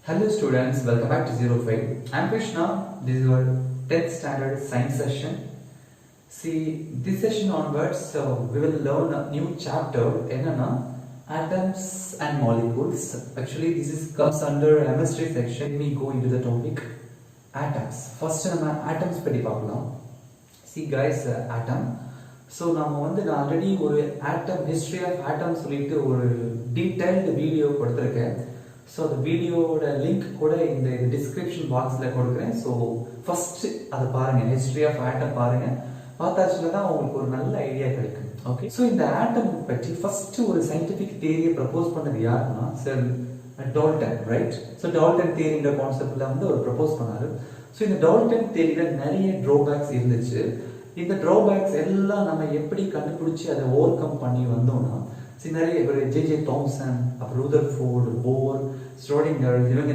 Hello students, welcome back to Zerofail. I am Krishna. This is our 10th standard science session. See, this session onwards, we will learn a new chapter, atoms and molecules. Actually, this comes under chemistry section. Let me go into the topic. Atoms. First, atoms pedi paakalam. See guys, atom. So, I already atom history of atoms detailed video கொடுத்திருக்கேன். So the video link கூட இந்த description boxல கொடுக்கிறேன். So first அத பாருங்க, history of atom பாருங்க. பார்த்தாச்சுனா தான் உங்களுக்கு ஒரு நல்ல ஐடியா கிடைக்கும். ஓகே. So இந்த atom பத்தி first ஒரு scientific theory ப்ரோபோஸ் பண்ணது யாருன்னா Sir Dalton, right? So Dalton theory இந்த கான்செப்ட்ல ஒரு ப்ரோபோஸ் பண்ணாரு. So இந்த Dalton theoryல நிறைய drawbacks இருந்துச்சு. இந்த drawbacks எல்லாம் நம்ம எப்படி கண்டுபிடிச்சு அதை ஓவர்கம் பண்ணி வந்தோம்னா நிறைய ஜே தாம்சன், அப்புறம் ரூதர்ஃபோர்டு, போர், ஸ்ட்ரோடிங்கர், இவங்க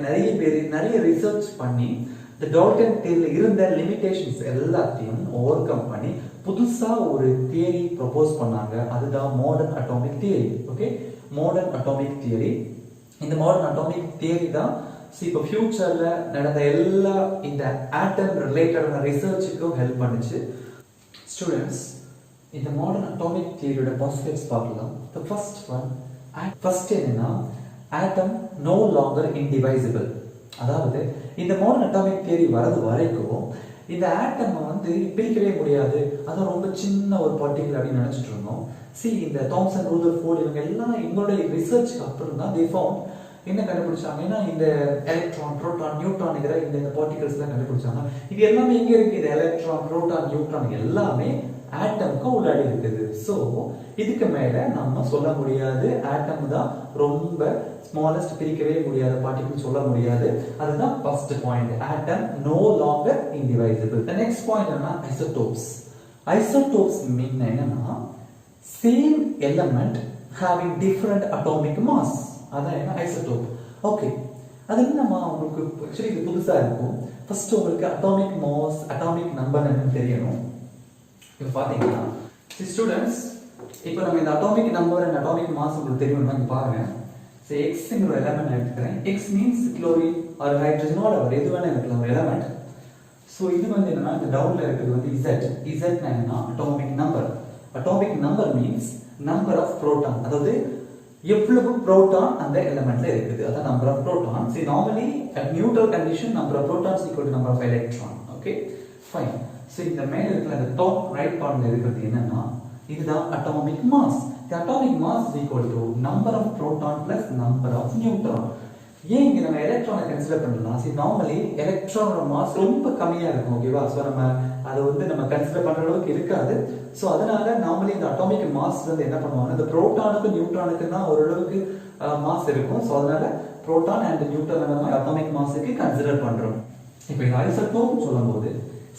நிறைய ரிசர்ச் பண்ணி இந்த டால்டன் தியரியில் இருந்த லிமிடேஷன்ஸ் எல்லாத்தையும் ஓவர் கம் பண்ணி புதுசா ஒரு தியரி ப்ரொபோஸ் பண்ணாங்க. அதுதான் modern atomic theory. Okay, modern atomic theory. இந்த மாடர்ன் அட்டாமிக் தியரி தான் இப்போ ஃபியூச்சர்ல நடந்த எல்லா இந்த ஆட்டம் ரிலேட்டடான ரிசர்ச்சுக்கும் ஹெல்ப் பண்ணுச்சு. ஸ்டூடெண்ட்ஸ், இந்த மாடர்ன் அட்டாமிக் தியரியோட பாசிட்டிவ்ஸ் பார்க்கலாம். The first one, என்னன்னா atom no longer indivisible. அதாவது இந்த மாடர்ன் அட்டாமிக் தியரி வரது வரைக்கும் இந்த ஆட்டம் பிரிக்கவே முடியாது, அது ரொம்ப சின்ன ஒரு பார்ட்டிகிள் அப்படின்னு நினைச்சிட்டு இருந்தோம். இந்த தாம்சன், ரூதர்ஃபோர்ட் இவங்க எல்லாம் எங்களுடைய ரிசர்ச்சுக்கு அப்புறம் தான் they found என்ன கண்டுபிடிச்சாங்கன்னா இந்த எலக்ட்ரான், புரோட்டான், நியூட்ரான் இந்த பார்ட்டிகல்ஸ் தான் கண்டுபிடிச்சாங்க. இது எல்லாமே எங்க இருக்கு? இந்த எலக்ட்ரான், புரோட்டான், நியூட்ரான் எல்லாமே ஆட்டம்க்கு உள்ளாடி இருக்குது. ஸோ இதுக்கு மேல நம்ம சொல்ல முடியாது ஆட்டம் தான் ரொம்ப ஸ்மாலஸ்ட், பிரிக்கவே முடியாத பார்ட்டிகிள் சொல்ல முடியாது. அதுதான் first point. Atom no longer indivisible. The next point என்ன? ஐசோடோப்ஸ். ஐசோடோப்ஸ் மீன் என்னன்னா same element having different atomic mass. அதான் என்ன ஐசோடோப். ஓகே, அது நம்ம உங்களுக்கு ஆக்சுவலி இது புதுசா இருக்கும். ஃபர்ஸ்ட் உங்களுக்கு அட்டாமிக் மாஸ், அட்டாமிக் நம்பர் என்னன்னு தெரியணும். இப்போ பாத்தீங்கன்னா ஸ்டூடெண்ட்ஸ், இப்போ நம்ம இந்த atomic number and atomic mass உங்களுக்கு தெரியணும்னா இங்க பாருங்க. எக்ஸ்ங்கிற ஒரு எலிமெண்ட் எடுத்துக்கிறேன். X means chlorine or hydrogen or எது வேணா இருக்கலாம் ஒரு எலிமெண்ட். ஸோ இது என்னன்னா இந்த டவுன்ல இருக்கிறது இசட். இசட்னா என்னன்னா atomic number. Atomic number means number of proton, அதாவது எவ்வளவு புரோட்டான் அந்த எலிமெண்ட்ல இருக்குது, அதான் number of proton. Normally at neutral condition number of protons equal to number of electron. Okay, fine. இந்த மேல இருக்கிற அந்த டாப் ரைட் கார்னர்ல இருக்கிறது என்னன்னா இதுதான் atomic mass. The atomic mass is equal to number of proton plus number of neutron. ஏன் இங்க நம்ம எலக்ட்ரானை கன்சிடர் பண்ணலாம்? நார்மலி எலக்ட்ரானோட மாஸ் ரொம்ப கம்மியா இருக்கும். ஓகேவா? ஸோ நம்ம அதை நம்ம கன்சிடர் பண்ற அளவுக்கு இருக்காது. ஸோ அதனால நார்மலி இந்த அட்டாமிக் மாஸ் என்ன பண்ணுவாங்க, இந்த புரோட்டானுக்கு நியூட்ரானுக்கு தான் ஓரளவுக்கு மாஸ் இருக்கும். ஸோ அதனால புரோட்டான் அண்ட் நியூட்ரான் நம்ம அட்டாமிக் மாஸுக்கு கன்சிடர் பண்றோம். இப்போ இந்த ஐசோடோப் சொல்லும் போது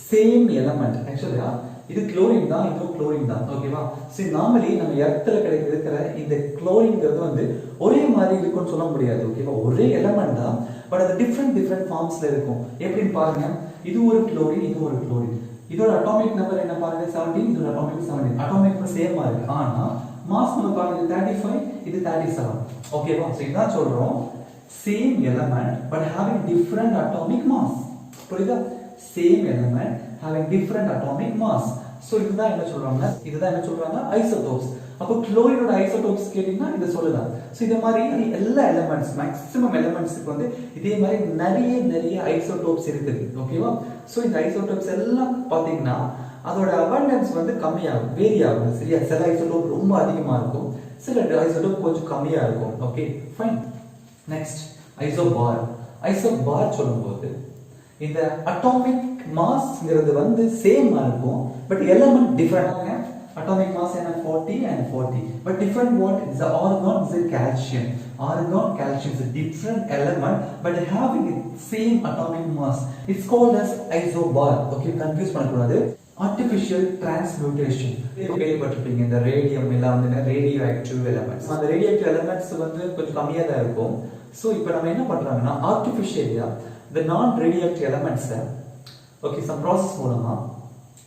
சேம் எலிமெண்ட், ஆக்சுவலா இது குளோரின் தான், இதுவும் குளோரின் தான். ஓகேவா? நார்மலி நம்ம எர்த்ல இருக்கிற இந்த குளோரின்ங்கிறது ஒரே மாதிரி இருக்கும்னு சொல்ல முடியாது. ஓகேவா? ஒரே எலிமெண்ட் தான், பட் அது டிஃப்ரெண்ட் ஃபார்ம்ஸ்ல இருக்கும். எப்படின்னு பாருங்க, இது ஒரு குளோரின், இது ஒரு குளோரின். இதோட அட்டாமிக் நம்பர் என்ன பாருங்க, 17. இதோட அட்டாமிக் 17. அட்டாமிக் சேமா இருக்கு, ஆனா மாஸ் நம்ம பாருங்க 35, இது 37. ஓகேவா? இதான் சொல்றோம் same element but having different atomic mass. புரியுதா? Same element having different atomic mass. So இதுதான் என்ன சொல்றாங்க ஐசோடோப்ஸ். அப்போ குளோரினோட ஐசோடோப்ஸ் கேட்டிங்கன்னா இத சொல்லலாம். சோ இந்த மாதிரி எல்லா எலிமெண்ட்ஸ், மேக்ஸिमम எலிமெண்ட்ஸ்க்கு இதே மாதிரி நிறைய ஐசோடோப்ஸ் இருக்குது. ஓகேவா? சோ இந்த ஐசோடோப்ஸ் எல்லாம் பாத்தீங்கன்னா அதோட அபண்டன்ஸ் கம்மியாகும், வேரி ஆகும். சரியா? சில ஐசோடோப் ரொம்ப அதிகமா இருக்கும், சில ஐசோடோப் கொஞ்சம் கம்மியா இருக்கும். Okay, fine. Next isobar. Isobar சொல்லும்போது இந்த அட்டாமிக் மாஸ்ங்கிறது சேமா இருக்கும், but element different. Atomic mass என்ன 40 and 40, but different what is the argon, is a calcium. Argon, calcium is a different element but having same atomic mass. It's called as isobar. Okay, confuse பண்ணக்கூடாது. Artificial transmutation. கேள்விப்பட்டிருப்பீங்க, இந்த radium எல்லாம் radio active elements. அந்த radio active elements கொஞ்சம் கம்மியா தான் இருக்கும். So இப்போ நம்ம என்ன பண்றாங்கன்னா ஆர்டிஃபிஷியலா the non-radioactive elements some process மூலமா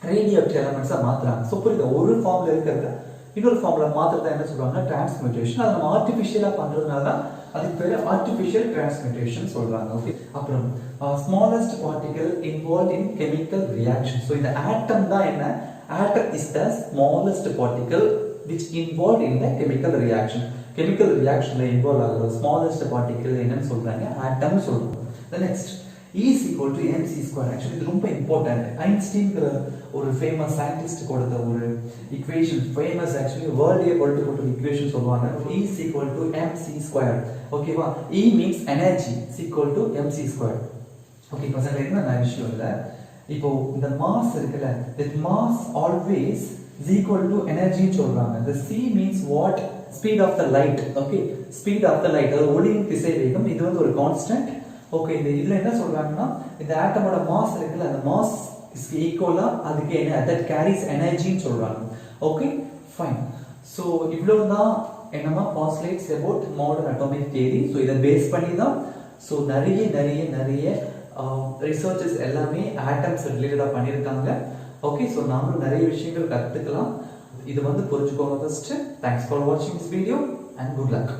radioactive elements மாத்துறாங்க. சோ புரியுதா? ஒரு ஃபார்ம்ல இருக்கிறத இன்னொரு ஃபார்ம்ல மாத்துறத என்ன சொல்றாங்க? டிரான்ஸ்மியூட்டேஷன். அதை நம்ம ஆர்டிஃபிஷியலா பண்றதுனால தான் அதுக்கு பேரு artificial transmutation சொல்றாங்க. ஓகே, அப்புறம் smallest particle involved in chemical reaction. So இந்த atom தான் என்ன? Atom is the smallest particle which involved in the chemical reaction. Chemical reaction ல involve ஆகுற smallest particle என்னன்னு சொல்றாங்க? Atom சொல்றாங்க. The next E is equal to mc square. Actually இது ரொம்ப important. ஐன்ஸ்டீன்ங்கிற ஒரு ஃபேமஸ் சயின்டிஸ்ட் கொடுத்த ஒரு equation, famous actually world கொடுத்த ஒரு equation சொல்லுவாங்க. E is equal to mc square. ஓகேவா? E means energy is equal to mc square. Okay, இப்போ சார் என்ன விஷயம் இல்ல, இப்போ இந்த மாஸ் இருக்குல்ல, that mass always is equal to energy சொல்றாங்க. The c means what? Speed of the light. Okay, speed of the light, அது ஒளியின் திசைவேகம். இது வந்து ஒரு கான்ஸ்டன்ட். ஓகே, இந்த இதுல என்ன சொல்றாங்கன்னா, இந்த ஆட்டமோட மாஸ் இருக்குல்ல, அந்த மாஸ் இஸ் ஈக்குவலா அதுக்கு என்ன, that carries energy ன்னு சொல்றாங்க. Okay, fine. சோ இவ்வளவுதான் என்னமா postulates about modern atomic theory. So இத பேஸ் பண்ணி தான் சோ நிறைய ரிசர்ச்சஸ் எல்லாமே ஆட்டம்ஸ் ரிலேட்டடா பண்ணிருக்காங்க. ஓகே, சோ நாமளும் நிறைய விஷயங்கள் கத்துக்கலாம். இது வந்து புரிஞ்சுக்கோங்க first. Thanks for watching this video and good luck.